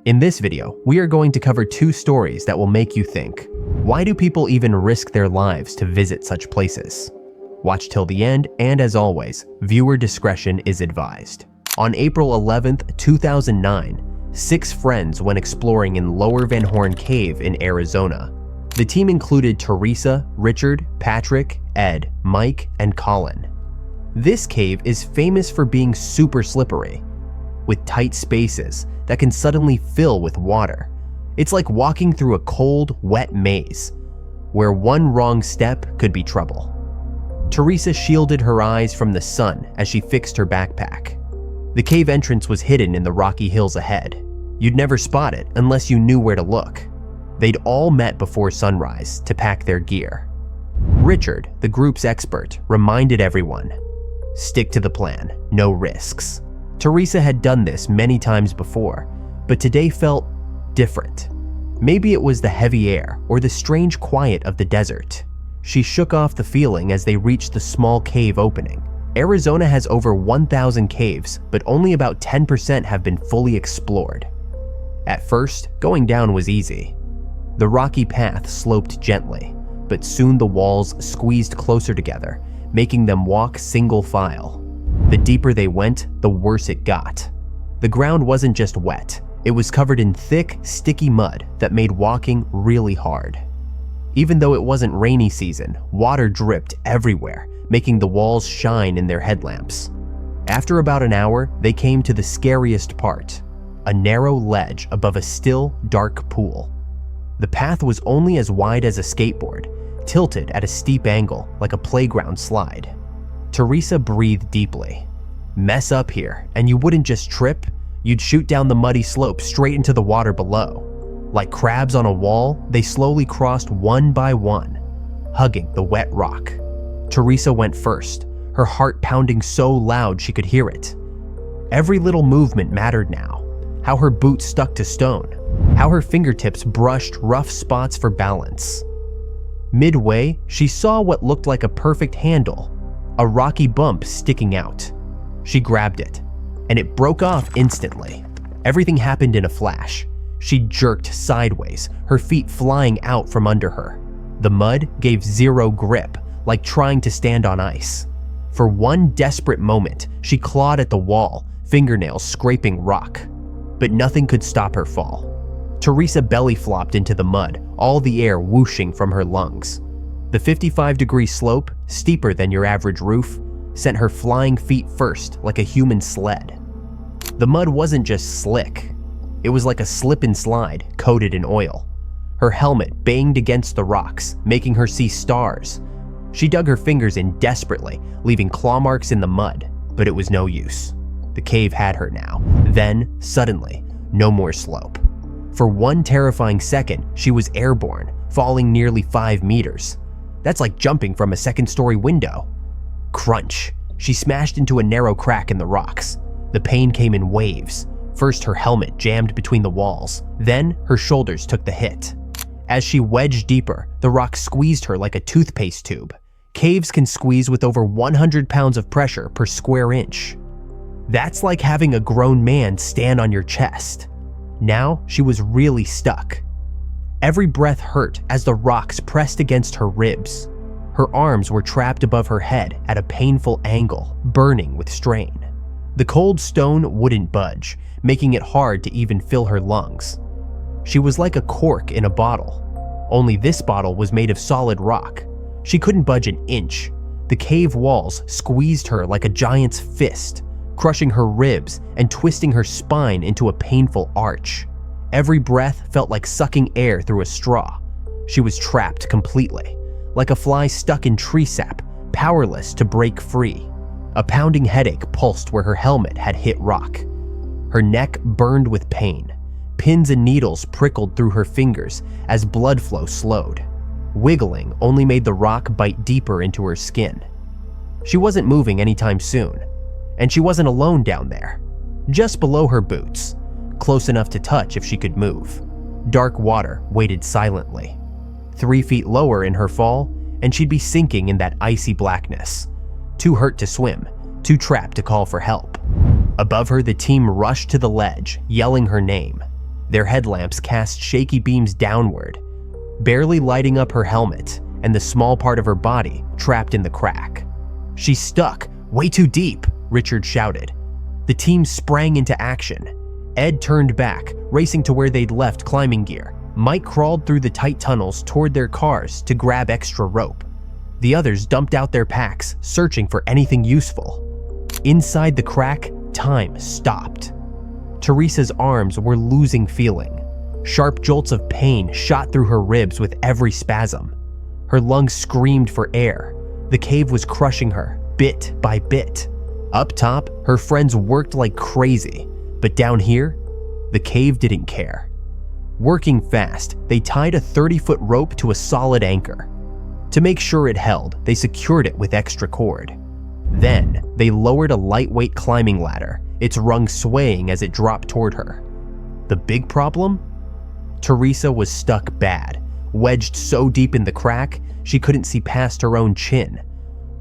In this video, we are going to cover two stories that will make you think, why do people even risk their lives to visit such places? Watch till the end, and as always, viewer discretion is advised. On April 11th, 2009, 6 friends went exploring in Lower Van Horn Cave in Arizona. The team included Teresa, Richard, Patrick, Ed, Mike, and Colin. This cave is famous for being super slippery, with tight spaces that can suddenly fill with water. It's like walking through a cold, wet maze, where one wrong step could be trouble. Teresa shielded her eyes from the sun as she fixed her backpack. The cave entrance was hidden in the rocky hills ahead. You'd never spot it unless you knew where to look. They'd all met before sunrise to pack their gear. Richard, the group's expert, reminded everyone, stick to the plan, no risks. Teresa had done this many times before, but today felt different. Maybe it was the heavy air or the strange quiet of the desert. She shook off the feeling as they reached the small cave opening. Arizona has over 1,000 caves, but only about 10% have been fully explored. At first, going down was easy. The rocky path sloped gently, but soon the walls squeezed closer together, making them walk single file. The deeper they went, the worse it got. The ground wasn't just wet, it was covered in thick, sticky mud that made walking really hard. Even though it wasn't rainy season, water dripped everywhere, making the walls shine in their headlamps. After about an hour, they came to the scariest part, a narrow ledge above a still, dark pool. The path was only as wide as a skateboard, tilted at a steep angle like a playground slide. Teresa breathed deeply. Mess up here, and you wouldn't just trip, you'd shoot down the muddy slope straight into the water below. Like crabs on a wall, they slowly crossed one by one, hugging the wet rock. Teresa went first, her heart pounding so loud she could hear it. Every little movement mattered now. How her boots stuck to stone, how her fingertips brushed rough spots for balance. Midway, she saw what looked like a perfect handle, a rocky bump sticking out. She grabbed it, and it broke off instantly. Everything happened in a flash. She jerked sideways, her feet flying out from under her. The mud gave zero grip, like trying to stand on ice. For one desperate moment, she clawed at the wall, fingernails scraping rock. But nothing could stop her fall. Teresa belly flopped into the mud, all the air whooshing from her lungs. The 55-degree slope, steeper than your average roof, sent her flying feet first like a human sled. The mud wasn't just slick. It was like a slip and slide coated in oil. Her helmet banged against the rocks, making her see stars. She dug her fingers in desperately, leaving claw marks in the mud, but it was no use. The cave had her now. Then, suddenly, no more slope. For one terrifying second, she was airborne, falling nearly 5 meters. That's like jumping from a second-story window. Crunch. She smashed into a narrow crack in the rocks. The pain came in waves. First, her helmet jammed between the walls. Then, her shoulders took the hit. As she wedged deeper, the rock squeezed her like a toothpaste tube. Caves can squeeze with over 100 pounds of pressure per square inch. That's like having a grown man stand on your chest. Now, she was really stuck. Every breath hurt as the rocks pressed against her ribs. Her arms were trapped above her head at a painful angle, burning with strain. The cold stone wouldn't budge, making it hard to even fill her lungs. She was like a cork in a bottle, only this bottle was made of solid rock. She couldn't budge an inch. The cave walls squeezed her like a giant's fist, crushing her ribs and twisting her spine into a painful arch. Every breath felt like sucking air through a straw. She was trapped completely, like a fly stuck in tree sap, powerless to break free. A pounding headache pulsed where her helmet had hit rock. Her neck burned with pain. Pins and needles prickled through her fingers as blood flow slowed. Wiggling only made the rock bite deeper into her skin. She wasn't moving anytime soon, and she wasn't alone down there. Just below her boots, close enough to touch if she could move, dark water waited silently. 3 feet lower in her fall, and she'd be sinking in that icy blackness. Too hurt to swim, too trapped to call for help. Above her, the team rushed to the ledge, yelling her name. Their headlamps cast shaky beams downward, barely lighting up her helmet and the small part of her body trapped in the crack. "She's stuck, way too deep," Richard shouted. The team sprang into action. Ed turned back, racing to where they'd left climbing gear. Mike crawled through the tight tunnels toward their cars to grab extra rope. The others dumped out their packs, searching for anything useful. Inside the crack, time stopped. Teresa's arms were losing feeling. Sharp jolts of pain shot through her ribs with every spasm. Her lungs screamed for air. The cave was crushing her, bit by bit. Up top, her friends worked like crazy, but down here, the cave didn't care. Working fast, they tied a 30-foot rope to a solid anchor. To make sure it held, they secured it with extra cord. Then, they lowered a lightweight climbing ladder, its rung swaying as it dropped toward her. The big problem? Teresa was stuck bad, wedged so deep in the crack, she couldn't see past her own chin.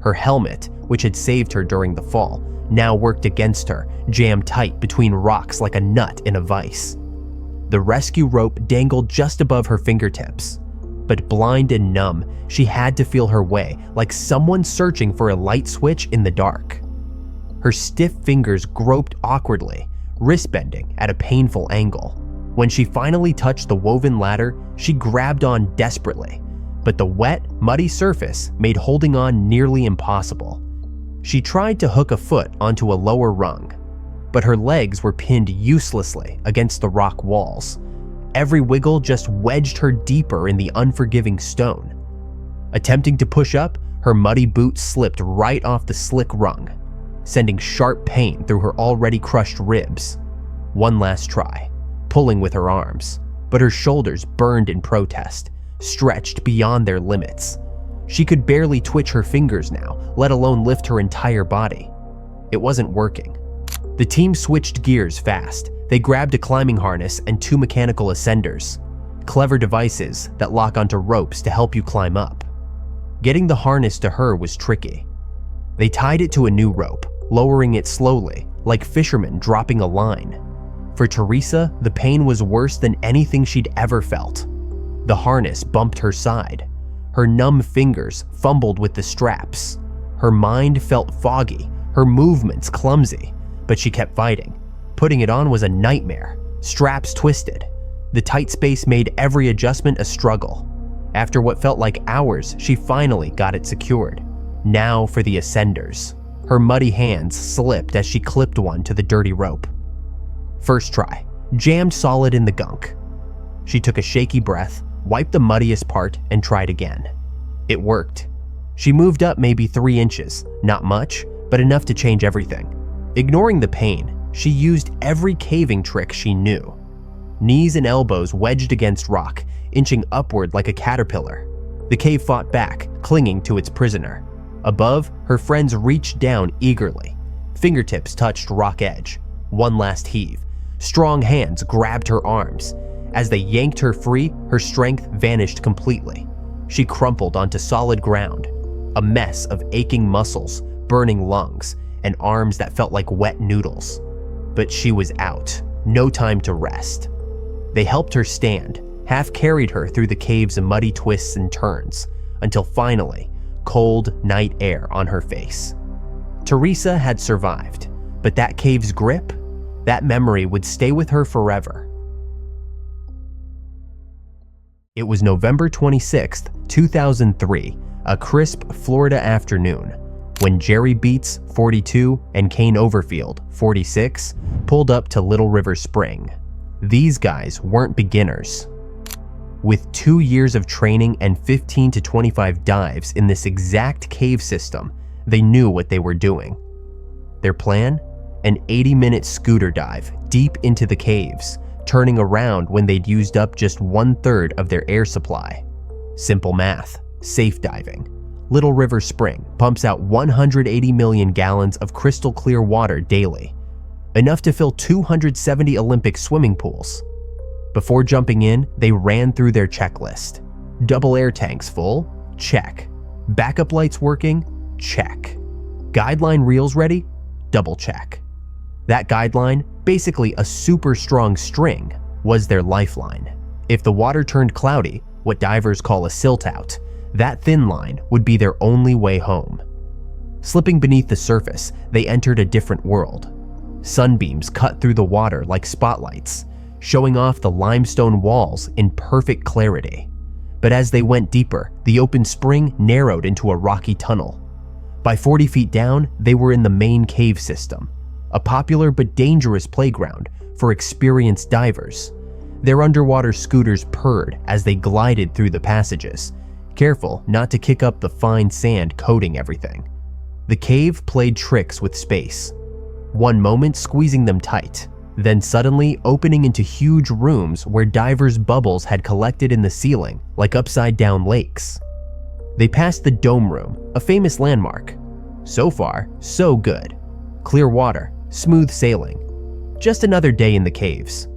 Her helmet, which had saved her during the fall, now worked against her, jammed tight between rocks like a nut in a vise. The rescue rope dangled just above her fingertips. But blind and numb, she had to feel her way, like someone searching for a light switch in the dark. Her stiff fingers groped awkwardly, wrist bending at a painful angle. When she finally touched the woven ladder, she grabbed on desperately, but the wet, muddy surface made holding on nearly impossible. She tried to hook a foot onto a lower rung, but her legs were pinned uselessly against the rock walls. Every wiggle just wedged her deeper in the unforgiving stone. Attempting to push up, her muddy boot slipped right off the slick rung, sending sharp pain through her already crushed ribs. One last try, pulling with her arms, but her shoulders burned in protest, stretched beyond their limits. She could barely twitch her fingers now, let alone lift her entire body. It wasn't working. The team switched gears fast. They grabbed a climbing harness and 2 mechanical ascenders, clever devices that lock onto ropes to help you climb up. Getting the harness to her was tricky. They tied it to a new rope, lowering it slowly, like fishermen dropping a line. For Teresa, the pain was worse than anything she'd ever felt. The harness bumped her side. Her numb fingers fumbled with the straps. Her mind felt foggy, her movements clumsy, but she kept fighting. Putting it on was a nightmare. Straps twisted. The tight space made every adjustment a struggle. After what felt like hours, she finally got it secured. Now for the ascenders. Her muddy hands slipped as she clipped one to the dirty rope. First try, jammed solid in the gunk. She took a shaky breath, wiped the muddiest part, and tried again. It worked. She moved up maybe 3 inches, not much, but enough to change everything. Ignoring the pain, she used every caving trick she knew. Knees and elbows wedged against rock, inching upward like a caterpillar. The cave fought back, clinging to its prisoner. Above, her friends reached down eagerly. Fingertips touched rock edge. One last heave. Strong hands grabbed her arms. As they yanked her free, her strength vanished completely. She crumpled onto solid ground, a mess of aching muscles, burning lungs, and arms that felt like wet noodles. But she was out, no time to rest. They helped her stand, half carried her through the cave's muddy twists and turns, until finally, cold night air on her face. Teresa had survived, but that cave's grip, that memory would stay with her forever. It was November 26, 2003, a crisp Florida afternoon, when Jerry Beets, 42, and Kane Overfield, 46, pulled up to Little River Spring. These guys weren't beginners. With 2 years of training and 15 to 25 dives in this exact cave system, they knew what they were doing. Their plan? An 80-minute scooter dive deep into the caves, turning around when they'd used up just 1/3 of their air supply. Simple math, safe diving. Little River Spring pumps out 180 million gallons of crystal clear water daily, enough to fill 270 Olympic swimming pools. Before jumping in, they ran through their checklist. Double air tanks full? Check. Backup lights working? Check. Guideline reels ready? Double check. That guideline, basically a super strong string, was their lifeline. If the water turned cloudy, what divers call a silt out, that thin line would be their only way home. Slipping beneath the surface, they entered a different world. Sunbeams cut through the water like spotlights, showing off the limestone walls in perfect clarity. But as they went deeper, the open spring narrowed into a rocky tunnel. By 40 feet down, they were in the main cave system, a popular but dangerous playground for experienced divers. Their underwater scooters purred as they glided through the passages, careful not to kick up the fine sand coating everything. The cave played tricks with space, one moment squeezing them tight, then suddenly opening into huge rooms where divers' bubbles had collected in the ceiling like upside-down lakes. They passed the dome room, a famous landmark. So far, so good. Clear water, smooth sailing. Just another day in the caves.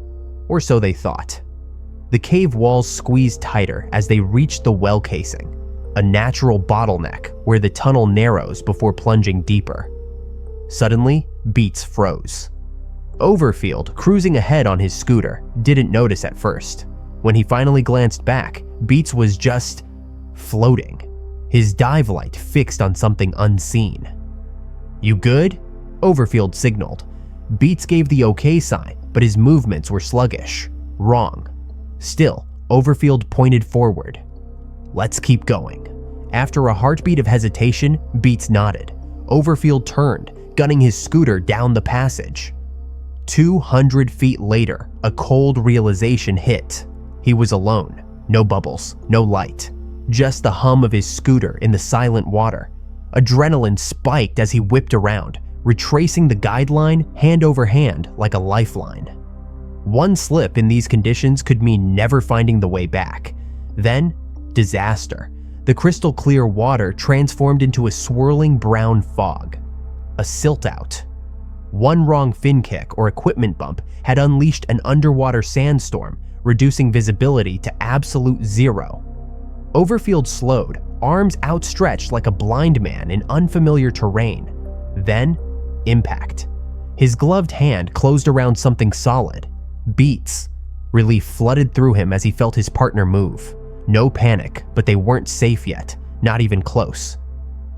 Or so they thought. The cave walls squeezed tighter as they reached the well casing, a natural bottleneck where the tunnel narrows before plunging deeper. Suddenly, Beats froze. Overfield, cruising ahead on his scooter, didn't notice at first. When he finally glanced back, Beats was just floating, his dive light fixed on something unseen. "You good?" Overfield signaled. Beats gave the okay sign, but his movements were sluggish. Wrong. Still, Overfield pointed forward. "Let's keep going." After a heartbeat of hesitation, Beats nodded. Overfield turned, gunning his scooter down the passage. 200 feet later, a cold realization hit. He was alone. No bubbles, no light. Just the hum of his scooter in the silent water. Adrenaline spiked as he whipped around, retracing the guideline hand over hand like a lifeline. One slip in these conditions could mean never finding the way back. Then, disaster. The crystal clear water transformed into a swirling brown fog. A silt out. One wrong fin kick or equipment bump had unleashed an underwater sandstorm, reducing visibility to absolute zero. Overfield slowed, arms outstretched like a blind man in unfamiliar terrain. Then, impact. His gloved hand closed around something solid. Beats. Relief flooded through him as he felt his partner move. No panic, but they weren't safe yet, not even close.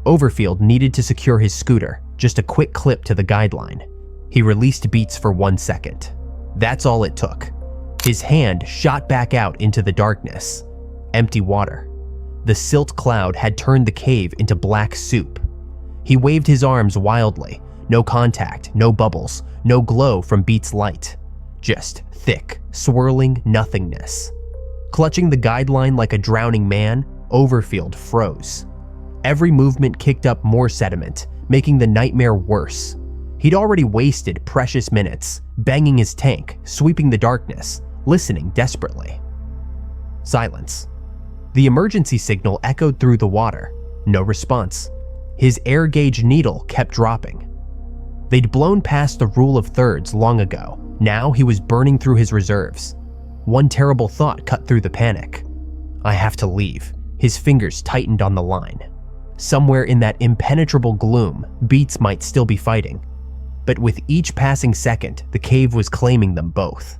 Overfield needed to secure his scooter, just a quick clip to the guideline. He released Beats for 1 second. That's all it took. His hand shot back out into the darkness. Empty water. The silt cloud had turned the cave into black soup. He waved his arms wildly. No contact, no bubbles, no glow from Beats' light. Just thick, swirling nothingness. Clutching the guideline like a drowning man, Overfield froze. Every movement kicked up more sediment, making the nightmare worse. He'd already wasted precious minutes, banging his tank, sweeping the darkness, listening desperately. Silence. The emergency signal echoed through the water. No response. His air gauge needle kept dropping. They'd blown past the rule of thirds long ago. Now he was burning through his reserves. One terrible thought cut through the panic. I have to leave. His fingers tightened on the line. Somewhere in that impenetrable gloom, Beats might still be fighting. But with each passing second, the cave was claiming them both.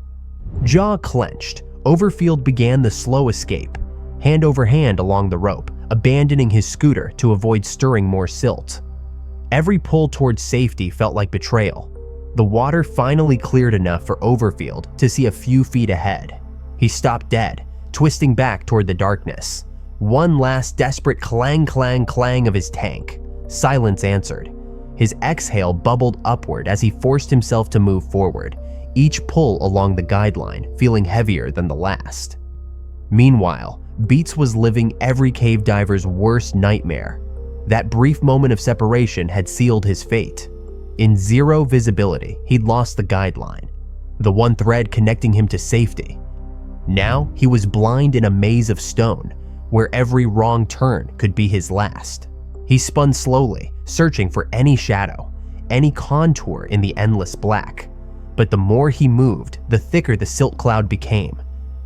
Jaw clenched, Overfield began the slow escape, hand over hand along the rope, abandoning his scooter to avoid stirring more silt. Every pull towards safety felt like betrayal. The water finally cleared enough for Overfield to see a few feet ahead. He stopped dead, twisting back toward the darkness. One last desperate clang clang clang of his tank. Silence answered. His exhale bubbled upward as he forced himself to move forward, each pull along the guideline feeling heavier than the last. Meanwhile, Beats was living every cave diver's worst nightmare. That brief moment of separation had sealed his fate. In zero visibility, he'd lost the guideline, the one thread connecting him to safety. Now he was blind in a maze of stone, where every wrong turn could be his last. He spun slowly, searching for any shadow, any contour in the endless black. But the more he moved, the thicker the silt cloud became.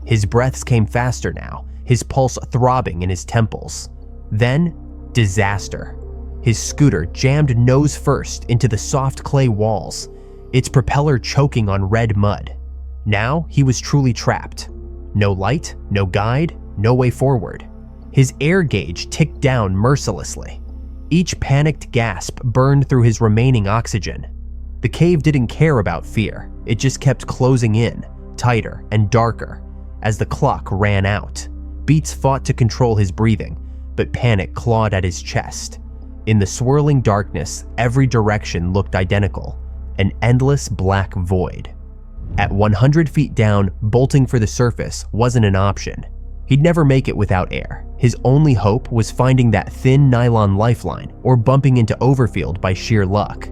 His breaths came faster now, his pulse throbbing in his temples. Then, disaster. His scooter jammed nose first into the soft clay walls, its propeller choking on red mud. Now he was truly trapped. No light, no guide, no way forward. His air gauge ticked down mercilessly. Each panicked gasp burned through his remaining oxygen. The cave didn't care about fear. It just kept closing in, tighter and darker, as the clock ran out. Beats fought to control his breathing, but panic clawed at his chest. In the swirling darkness, every direction looked identical, an endless black void. At 100 feet down, bolting for the surface wasn't an option. He'd never make it without air. His only hope was finding that thin nylon lifeline or bumping into Overfield by sheer luck.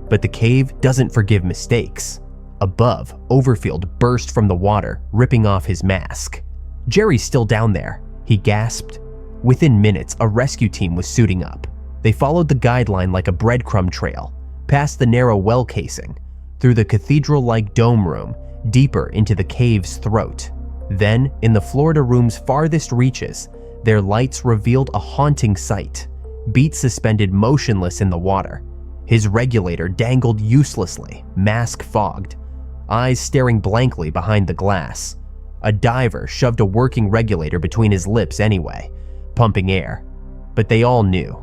But the cave doesn't forgive mistakes. Above, Overfield burst from the water, ripping off his mask. "Jerry's still down there," he gasped. Within minutes, a rescue team was suiting up. They followed the guideline like a breadcrumb trail, past the narrow well casing, through the cathedral-like dome room, deeper into the cave's throat. Then, in the Florida room's farthest reaches, their lights revealed a haunting sight. Beats suspended motionless in the water. His regulator dangled uselessly, mask fogged, eyes staring blankly behind the glass. A diver shoved a working regulator between his lips anyway, pumping air. But they all knew.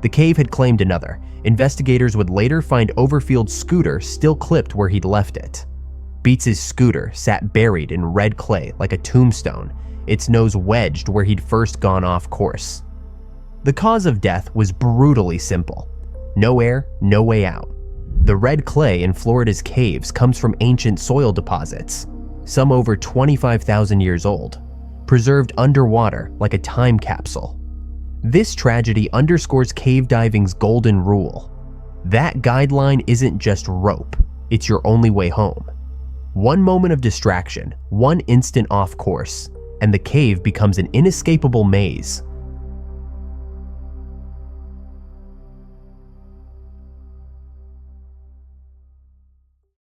The cave had claimed another. Investigators would later find Overfield's scooter still clipped where he'd left it. Beats' scooter sat buried in red clay like a tombstone, its nose wedged where he'd first gone off course. The cause of death was brutally simple. No air, no way out. The red clay in Florida's caves comes from ancient soil deposits, some over 25,000 years old, preserved underwater like a time capsule. This tragedy underscores cave diving's golden rule. That guideline isn't just rope, it's your only way home. One moment of distraction, one instant off course, and the cave becomes an inescapable maze,